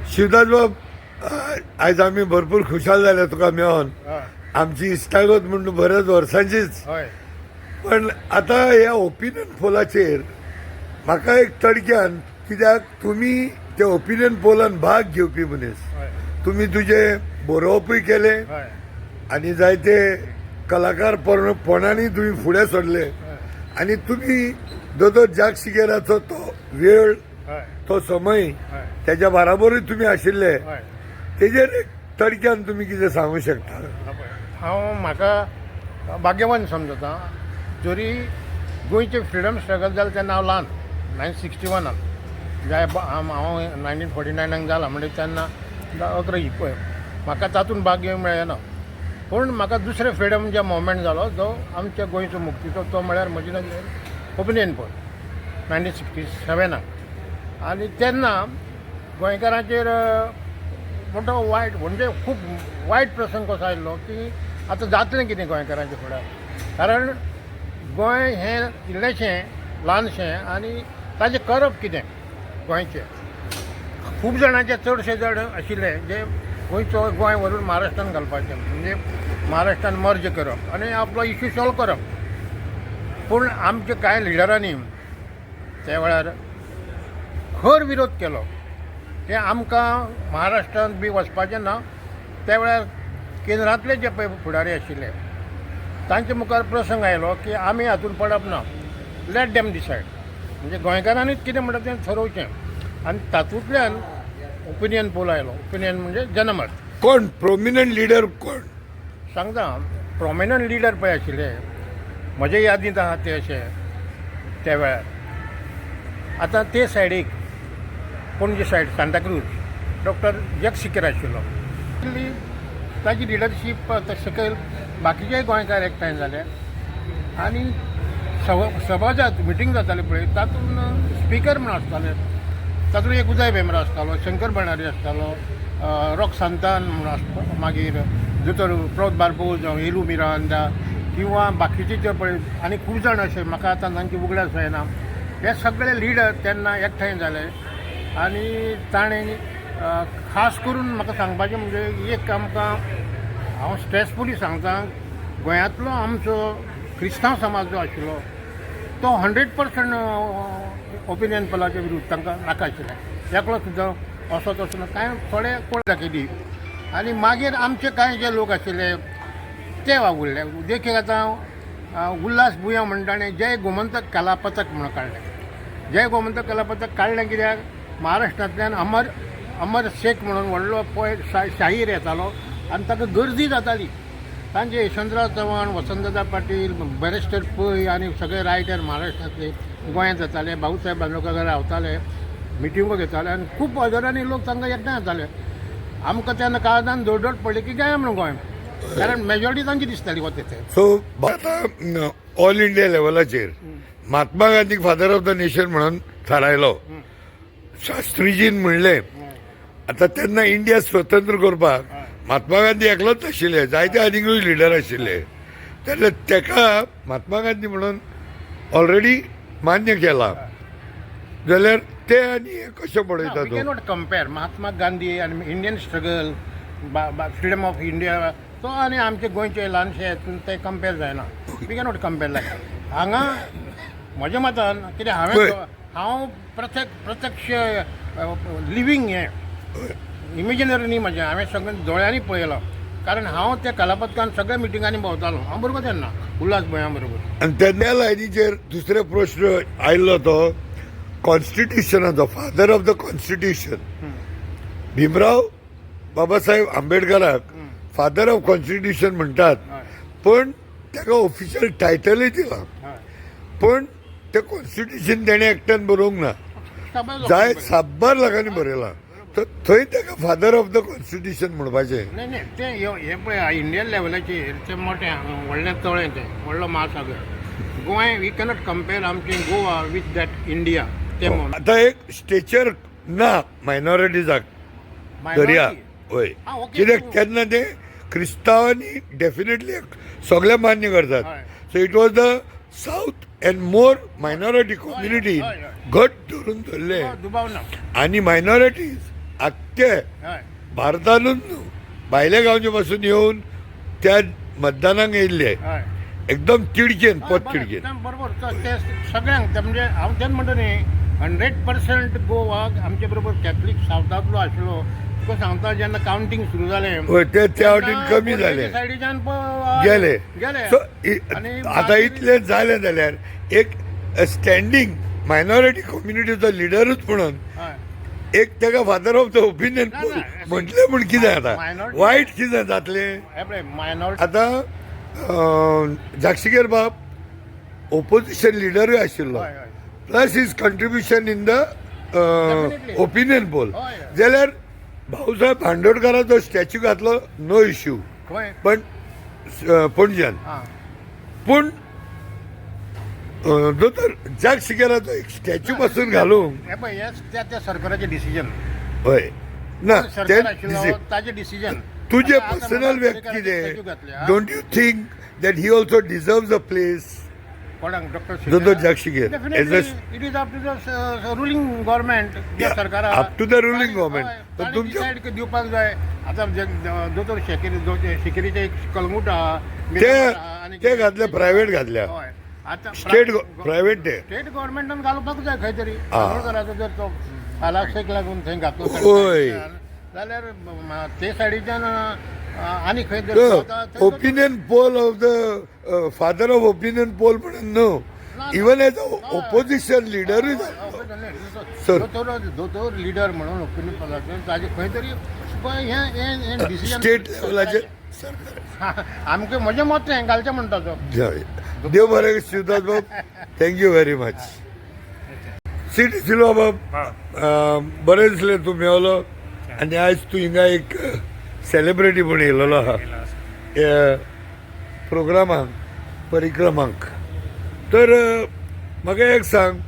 शिवदास बाब, आज आम्ही भरपूर खुशाल झाले तुका मेळोन. आमची इश्टागत म्हणून बऱ्याच वर्सांचीच. पण आता ह्या ओपिनियन पोलाचेर म्हाका एक तडक्यान, कित्याक तुमी त्या ओपिनियन पोलान भाग घेवपी मनीस, तुमी तुजे बरोवपूय केले आनी जायते कलाकार पोरणांनी तुमी फुडें सरले आनी तुमी दोदो जाग शिगेराचो तो वेळ, तो समय त्याच्या बराबरूय तुमी आशिल्ले. तेजेर एक तडक्यान तुमी कितें सांगूंक शकता? हांव म्हाका भाग्यवान समजता. जरी गोंयचें फ्रिडम स्ट्रगल जालें तेन्ना हांव ल्हान, 1961 हांव 1949 जाला म्हणजे तेन्ना 11 पळय, म्हाका तातूंत भाग घेवंक मेळ्ळें ना. पूण म्हाका दुसरें फ्रिडम जे मुवमेंट जालो जो आमच्या गोंयचो मुक्तीचो, तो म्हळ्यार म्हजी ओपिनियन पोल 1967. आनी तेन्ना गोंयकारांचेर मोठो वायट, म्हणजे खूब वायट प्रसंग कसो आयिल्लो की आतां जातलें कितें गोंयकारांच्या फुड्यार. कारण गोंय हें इल्लेशें ल्हानशें आनी ताजें करप कितें गोंयचें. खूब जाणांचे चडशे जण आशिल्ले जे गोंयचो गोंय व्हरून महाराष्ट्रान घालपाचें, म्हणजे महाराष्ट्रान मर्ज करप आनी आपलो इश्यू सॉल्व करप. पूण आमच्या कांय लिडरांनी त्या वेळार खर विरोध केलो की आमकां महाराष्ट्रांत बी वचपाचें ना. त्या वेळार केंद्रांतले जे पळय फुडारी आशिल्ले तांचे मुखार प्रसंग आयलो की आमी हातूंत पडप ना, लेट डॅम डिसायड. म्हणजे गोंयकारांनीच कितें म्हणटा तें ठरोवचें. आनी तातूंतल्यान ओपिनियन पोल आयलो. ओपिनियन म्हणजे जनमत. कोण प्रोमिनंट लिडर कोण सांगता? प्रोमिनंट लिडर पळय आशिल्ले म्हजे यादींत आहा ते अशे त्या वेळार. आतां ते सायडीक पणजे सायड सांताक्रूज डॉक्टर जगशिकर आशिल्लो. ताची लिडरशीप सकयल बाकीचेय गोंयकार एकठांय जाले आनी सभा मिटींग जाताली पळय, तातूंत स्पिकर म्हण आसताले. तातूंत एक उदय भेंब्रो आसतालो, शंकर भंडारी आसतालो, रॉक सांतान म्हण मागीर दोतोर प्रौद बारबोज, हेलू मिरांदा किंवा बाकीचे जे पळय आनी खूब जाण अशे, म्हाका आतां तांची उगडास जायना. हे सगळे लिडर तेन्ना एकठांय जाले आनी ताणें खास करून म्हाका सांगपाचें म्हणजे एक आमकां, हांव स्ट्रेसफुली सांगता, गोंयांतलो आमचो क्रिस्तांव समाज जो आशिल्लो तो 100% ओपिनियन पोलाच्या विरुद्ध तांकां नाका आशिल्लें. एकलो सुद्दां असो तसो ना, कांय थोडे कोण दाखयली. आनी मागीर आमचे कांय जे लोक आशिल्ले ते वावुरले. देखीक आतां उल्हास भुंया म्हणटा ताणें जय गोमंतक कलापथक म्हणून काडलें. जय गोमंतक कलापथक काडलें कित्याक महाराष्ट्रांतल्यान अमर शेख म्हणून व्हडलो पोयट शाहीर येतालो आनी ताका गर्दी जाताली. तांचे यशवंतराव चव्हाण, वसंतदादा पाटील, बॅरिस्टर पै आनी सगळे रायटर महाराष्ट्रांतले गोंयांत जाताले. भाऊसाहेब बांदोडकर रावताले, मिटिंगो घेताले आनी खूब हजारांनी लोक तांकां एकठांय जाताले. आमकां तेन्ना काळजान धडधड पडली की गाय म्हणून गोंय, कारण मेजॉरिटी तांची दिसताली वता ते. सो आतां ऑल इंडिया लेवलाचेर महात्मा गांधीक फादर ऑफ द नेशन म्हणून थारायलो. शास्त्रीजीन म्हणलें आतां तेन्ना इंडिया स्वतंत्र करपाक महात्मा गांधी एकलोच आशिल्ले, जायते आनीकूय लिडर आशिल्ले. तेन्ना तेका महात्मा गांधी म्हणून ऑलरेडी मान्य केला जाल्यार ते आनी हे कशें पळयता we cannot compare Mahatma Gandhi आनी Indian struggle, freedom of India, तो आनी आमचे गोंयचे ल्हानशे हितून ते कंपेर जायना. वी कॅनॉट कंपेर लायक. हांगा म्हज्या मतान कितें हांव प्रत्यक्ष लिवींग हें इमेजिनरी न्ही म्हजें, हांवें सगळें दोळ्यांनी पळयलां. कारण हांव त्या कलापथकान सगळ्या मिटिंगांनी भोंवतालो हांव बरोबर तेन्ना उल्हास भुंया बरोबर. आनी तेन्ना लायनीचेर दुसरे प्रश्न आयिल्लो तो कॉन्स्टिट्युशनाचो. Father of the constitution Bhimrao Babasaheb आंबेडकराक फादर ऑफ कॉन्स्टिट्युशन म्हणटात, पण ताका ऑफिशियल टायटलूय दिलां. पण तें कॉन्स्टिट्युशन तेणें एकट्यान बरोवंक ना, जाय साब्बार लाखांनी बरयलां. तर थंय ताका फादर ऑफ द कॉन्स्टिट्युशन म्हणपाचें. नाही ते हे पळय इंडियन लेवलाचेर ते मोठें व्हडलें तळें, तें व्हडलो महासागर. गोंय वी कॅनॉट कंपेर आमचें गोवा वीथ दॅट इंडिया. ते आतां एक स्टेचर ना मायनॉरिटीजाक दर्या. हय, कित्याक तेन्ना ते क्रिस्तांवांनी डेफिनेटली सगळे मान्य करतात. So it was the south and more minority community घट धरून धरले. आनी मायनॉरिटीज अख्खे हय भारतानूच न्हू भायल्या गांवचे पासून येवन त्या मतदानाक येयल्ले हय एकदम तिडकेन हय, पोट बरें, तिडकेन एकदम बरोबर ते सगळ्यांक ते म्हणजे हांव तेन्ना म्हणटा न्ही 100% गोवाक आमचे बरोबर कॅथलीक सावथांतलो आशिल्लो तुका सांगता जेन्ना कावंटींग सुरू जालें होय ते त्या वाटेन कमी जाले सायडीच्यान गेले गेले सो आनी आता मागीर- इतलें जालें जाल्यार एक स्टँडींग मायनॉरिटी कम्युनिटीचो लिडरूच म्हणून हय एक तेका फादर ऑफ द ओपिनियन ना, ना. म्हटलें म्हण कितें आता Minority- वायट कितें जातलें हे पळय मायनॉरिटी आता जागशिगेर बाब ओपोजिशन लिडरूय आशिल्लो हय हय plus is contribution in the Definitely. Opinion poll हय, हय. जाल्यार भाऊसाहेब बांदोडकराचो स्टॅच्यू घातलो नो इश्यू खंय पण पणज्यान हां पूण दोतोर जागशिगेराचो एक स्टॅच्यू पासून घालूंक हे पळय हेच त्या सरकाराचें डिसिजन हय ना सरकार आशिल्लो ताजें डिसिजन तुझे पर्सनल व्यक्त कितें don't you think that he also deserves a place कोणाक डॉक्टर दोतोर Jack Sequeira as a it is up to the ruling government त्या सरकारा up to the ruling government. पण पण तुमच्या- डिसायड दिवपाक जाय आतां दोतोर शेकेरीचे एक कलंगूट आहा ते घातले प्रायव्हेट घातल्या हय आतां स्टेट प्रायव्हेट ते स्टेट गव्हर्मेंटान घालपाक जाय खंय तरी आ. काणकोणकाराचो जर तो कालाक्षेक लागून थंय घातलो होय. जाल्यार ते सायडीच्यान आनी खंय तरी opinion poll of the father of opinion poll म्हणून न्हू इवन एज ओपोजिशन लिडरूय सर. दोतोर लिडर म्हणून ओपिनियन पोलाचो ताजे खंय तरी हें डिसिजन स्टेट लेवलाचेर सरकार आमकां म्हजें मत हें घालचें म्हणटा तो जय देव बरें शिवदास बाब थँक्यू व्हेरी मच सीट सिल्वा बाब बरें दिसलें तूं मेवलो आनी आयज तूं हिंगा एक सेलिब्रिटी म्हूण येयलेलो आहा प्रोग्रामाक परिक्रमांक तर म्हाका एक सांग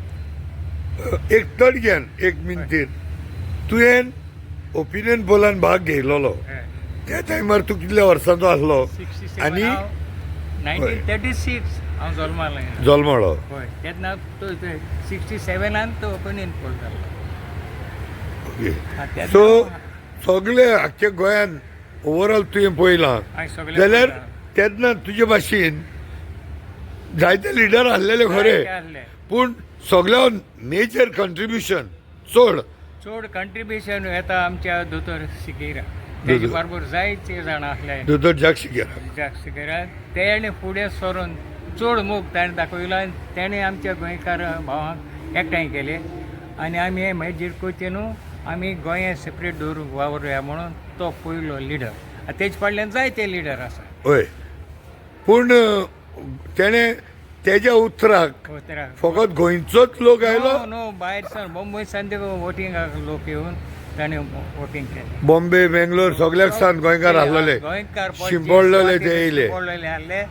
एक तडक्यान एक मिनटीन तुवें ओपिनियन पोलान भाग घेयलोलो त्या टायमार तूं कितल्या वर्सांचो आसलो आनी 1936 हांव जल्मालो जल्मलो हय तेन्ना तो 67 तो ओपिनियन पोल जाल्लो तेन्ना सो सगळे आख्ख्या गोंयान ओवरऑल तुवें पळयलां हांवें सगळें जाल्यार पळयलां. तेन्ना तुजे भाशेन जायते लिडर आसलेले खरे जायते आसले. पूण सगळ्यान मेजर कंट्रिब्युशन चड चड कंट्रिब्युशन येता आमच्या दोतोर सिकेरा तेजे दोतोर. बरोबर जायते जाण आसले दोतोर जागशिगेर सिकेरा तेणे फुडें सरून चड मोग ताणें दाखयलो आनी तेणें आमच्या गोंयकार भावांक एकठांय केले आनी आमी हे मागीर कोयते न्हू आमी गोंया सेपरेट दवरूंक वावरुया म्हणून तो पयलो लिडर तेजे फाटल्यान जायते लिडर आसा हय पूण तेणे तेज्या उतराक उतराक फकत गोंयचोच लोक आयलो नो भायर सावन मुंबय सान वोटिंगाक लोक येवन ताणें वोटिंग केलें बॉम्बे बेंगलोर सगळ्याक सान गोंयकार आसलेले गोंयकार शिंपडलेले ते येयले शिंपडलेले आहले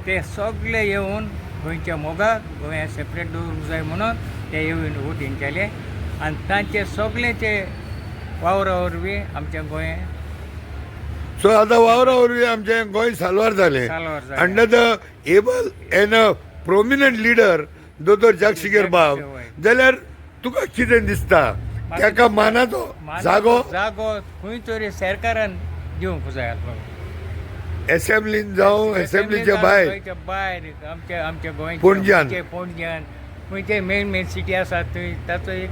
ते सगळे येवन गोंयच्या मोगाक गोंया सेपरेट दवरूंक जाय म्हणून ते येवन वोटिंग केलें आनी तांचे सगळेचे वावरा वरवीं आमच्या गोंया सो आतां वावरा वरवीं आमचें गोंय साल्वार जालें साल्वार जालें. Under the able and a prominent leader दोतोर जागशिगेर बाब वय. जाल्यार तुका कितें दिसता ताका मानाचो जागो जागो खंय तरी सरकारान दिवंक जाय आसलो एसेंब्लीन जावं एसेंब्लीच्या भायर गोंयच्या भायर आमच्या गोंय पणज्यान. पणज्यान खंयचे मेन सिटी आसा थंय ताचो एक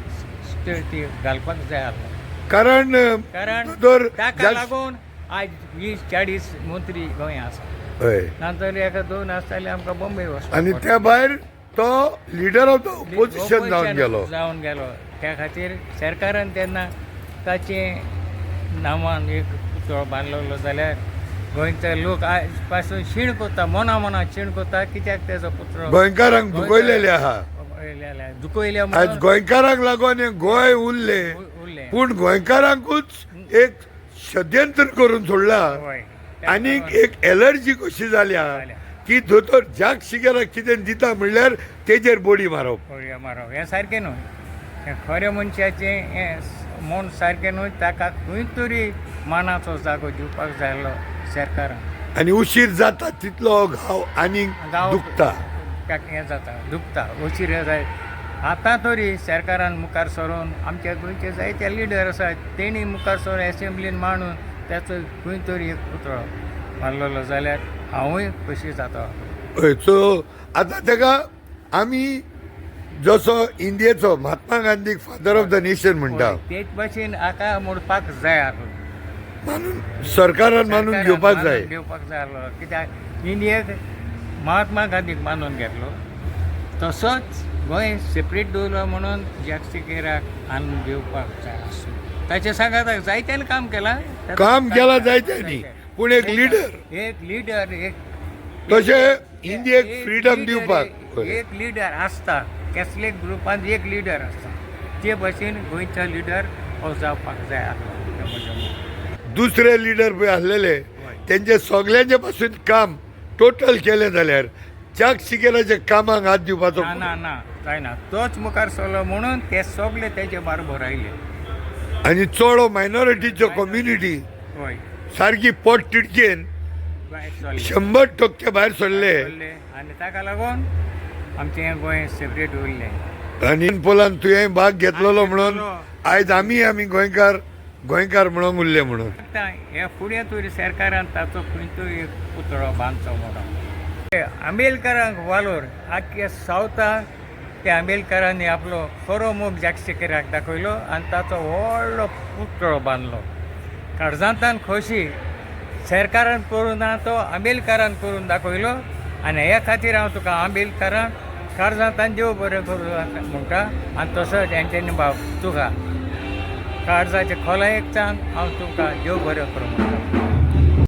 ती घालपाक जाय आसलो कारण कारण दोतोर ताका लागून आज 20-40 मंत्री गोंया आसा हय नंतर एका दोन आसताले आमकां बॉम्बे वचपाक आनी पडटा. त्या भायर तो लिडर ऑफ द ओपोजिशन जावन गेलो जावन गेलो त्या खातीर सरकारान तेन्ना ताचे नांवान एक पुतळो बांदलेलो जाल्यार गोंयचे लोक आज पासून शीण कोत्ता मना शीण कोत्ता कित्याक तेजो पुतळो गोंयकारांक दुखयलेले आहा दुखयले आज गोंयकारांक लागून हें गोंय उरलें उरले पूण गोंयकारांकूच एक षड्यंत्र करून सोडला होय. आनीक एक एलर्जी कशी जाल्या जाल्या. की दोतोर जागशिगेराक कितें दिता म्हणल्यार तेजेर बोडी मारप पोरया मारप हें सारकें न्हय हें खऱ्या मनशाचें हें मन सारकें न्हय ताका खंय तरी मानाचो जागो दिवपाक जाय आसलो सरकारान आनी उशीर जाता तितलो घाव आनीक गांव दुखता हें जाता दुखता उशीर जाय आतां तरी सरकारान मुखार सरून आमच्या गोंयचे जायते लिडर आसात तेणी मुखार सरून एसेंब्लीन मांडून त्याचो खंय तरी एक पुतळो मारलेलो जाल्यार हांवूय खोशी जाता. हय, सो आतां ताका आमी जसो इंडियेचो महात्मा गांधीक फादर ऑफ द नेशन म्हणटा तेच भाशेन हाका मोडपाक जाय आसलो. मानून सरकारान मानून घेवपाक जाय. घेवपाक जाय आसलो कित्याक इंडियेक महात्मा गांधीक मानून घेतलो तसोच गोंय सेपरेट दवरलो म्हणून जागतिकेराक आणून घेवपाक जाय आसलो. ताचे सांगात जायत्यान काम केलां. काम केलां जायत्यांनी, पूण एक लिडर एक लिडर एक तशें इंडियेक फ्रिडम दिवपाक एक लिडर आसता. कसलेय ग्रुपान एक लिडर आसता. ते भाशेन गोंयचो लिडर हो जावपाक जाय आसलो. दुसरे लिडर पळय आसलेले तेंचे सगळ्यांचे पासून काम टोटल केलें जाल्यार चाक शिकेलाच्या कामाक हात दिवपाचो ना ना जायना. तोच मुखार सरलो म्हणून ते सगळे तेजे बरोबर आयले. आनी चड मायनॉरिटीच्यो कम्युनिटी हय सारकी पोट तिडकेन भायर सरले. 100% भायर सरले. आनी ताका लागून आमचें हें गोंय सेपरेट उरलें. आनी पोलान तुवें भाग घेतलेलो म्हणून आयज आमी गोंयकार म्हणून उरले म्हणून. आतां हे फुडें तरी सरकारान ताचो खंयचोय एक पुतळो बांदचो म्हणून. आंबेडकरांक वालोर आख्या सावथाक त्या आंबेडकरांनी आपलो खरो मोग जागतिकेराक दाखयलो आनी ताचो व्हडलो पुतळो बांदलो. काळजांतान खोशी सरकारान करून ना तो आंबेडकरान करून दाखयलो. आनी ह्या खातीर हांव तुका आंबेडकरान काळजांतान देव बरें करूं म्हणटा. आनी तसोच एंटनी बाब तुका काळजाच्या खोलायेक सांग हांव तुमकां देव बरें करूं म्हणटा.